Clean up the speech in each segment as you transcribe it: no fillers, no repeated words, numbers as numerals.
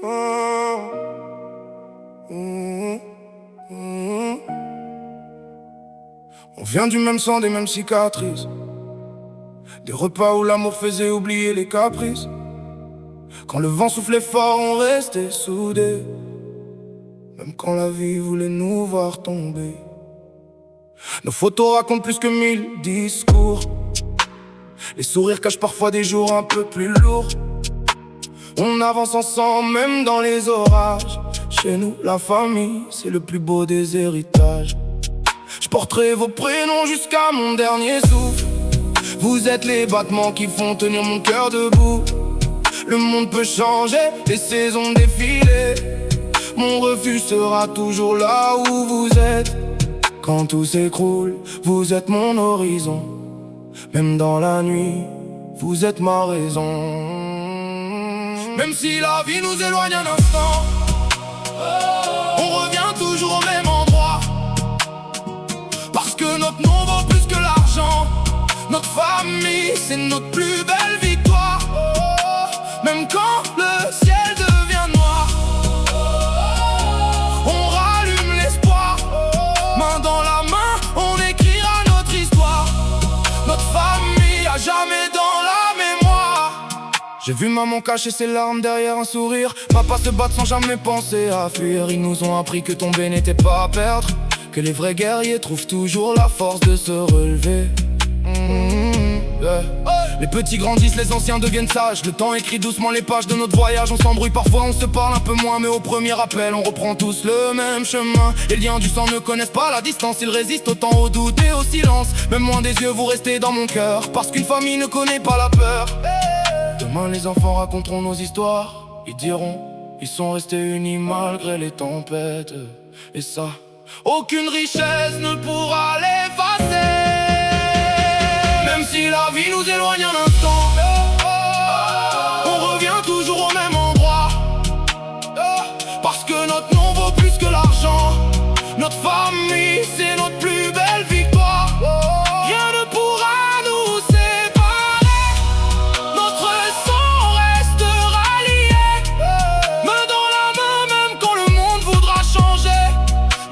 Oh, mm, mm. On vient du même sang, des mêmes cicatrices. Des repas où l'amour faisait oublier les caprices. Quand le vent soufflait fort, on restait soudés. Même quand la vie voulait nous voir tomber. Nos photos racontent plus que 1000 discours. Les sourires cachent parfois des jours un peu plus lourds. On avance ensemble même dans les orages. Chez nous, la famille, c'est le plus beau des héritages. Je porterai vos prénoms jusqu'à mon dernier souffle. Vous êtes les battements qui font tenir mon cœur debout. Le monde peut changer, les saisons défiler. Mon refuge sera toujours là où vous êtes. Quand tout s'écroule, vous êtes mon horizon. Même dans la nuit, vous êtes ma raison. Même si la vie nous éloigne un instant, on revient toujours au même endroit. Parce que notre nom vaut plus que l'argent. Notre famille, c'est notre plus belle victoire. Même quand le ciel devient noir, on rallume l'espoir. Main dans la main, on écrira notre histoire. Notre famille à jamais dans la mémoire. J'ai vu maman cacher ses larmes derrière un sourire. Papa se battre sans jamais penser à fuir. Ils nous ont appris que tomber n'était pas à perdre, que les vrais guerriers trouvent toujours la force de se relever. Les petits grandissent, les anciens deviennent sages. Le temps écrit doucement les pages de notre voyage. On s'embrouille parfois, on se parle un peu moins, mais au premier appel, on reprend tous le même chemin. Les liens du sang ne connaissent pas la distance. Ils résistent autant au doute et au silence. Même loin des yeux, vous restez dans mon cœur. Parce qu'une famille ne connaît pas la peur. Demain les enfants raconteront nos histoires. Ils diront, ils sont restés unis malgré les tempêtes. Et ça, aucune richesse ne pourra l'effacer. Même si la vie nous éloigne un instant, on revient toujours au même endroit. Parce que notre nom vaut plus que l'argent. Notre famille, c'est notre plus belle victoire. Rien ne pourra nous séparer. Notre sang restera lié. Main dans la main, même quand le monde voudra changer.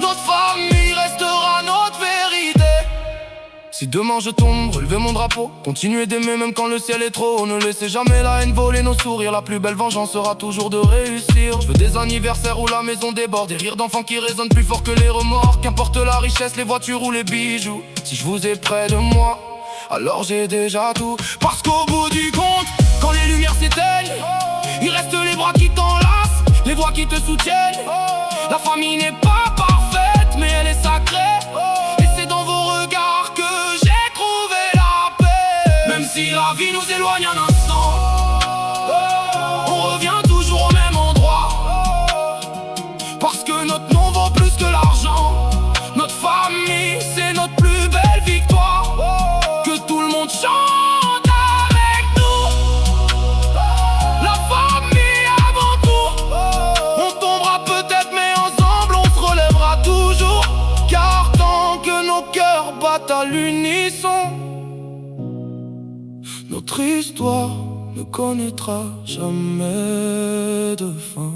Notre famille restera notre vérité. Si demain je tombe, relevez mon drapeau. Continuez d'aimer même quand le ciel est trop haut. Ne laissez jamais la haine voler nos sourires. La plus belle vengeance sera toujours de réussir. Je veux des anniversaires où la maison déborde. Des rires d'enfants qui résonnent plus fort que les remords. Qu'importe la richesse, les voitures ou les bijoux. Si je vous ai près de moi, alors j'ai déjà tout. Parce qu'au bout du compte, quand les lumières s'éteignent, il reste les bras qui t'enlacent, les voix qui te soutiennent. La famille n'est pas parfaite, mais elle est sacrée. Si la vie nous éloigne un instant, on revient toujours au même endroit. Parce que notre nom vaut plus que l'argent. Notre famille, c'est notre plus belle victoire. Que tout le monde chante avec nous. La famille avant tout. On tombera peut-être mais ensemble on se relèvera toujours. Car tant que nos cœurs battent à l'unisson, notre histoire ne connaîtra jamais de fin.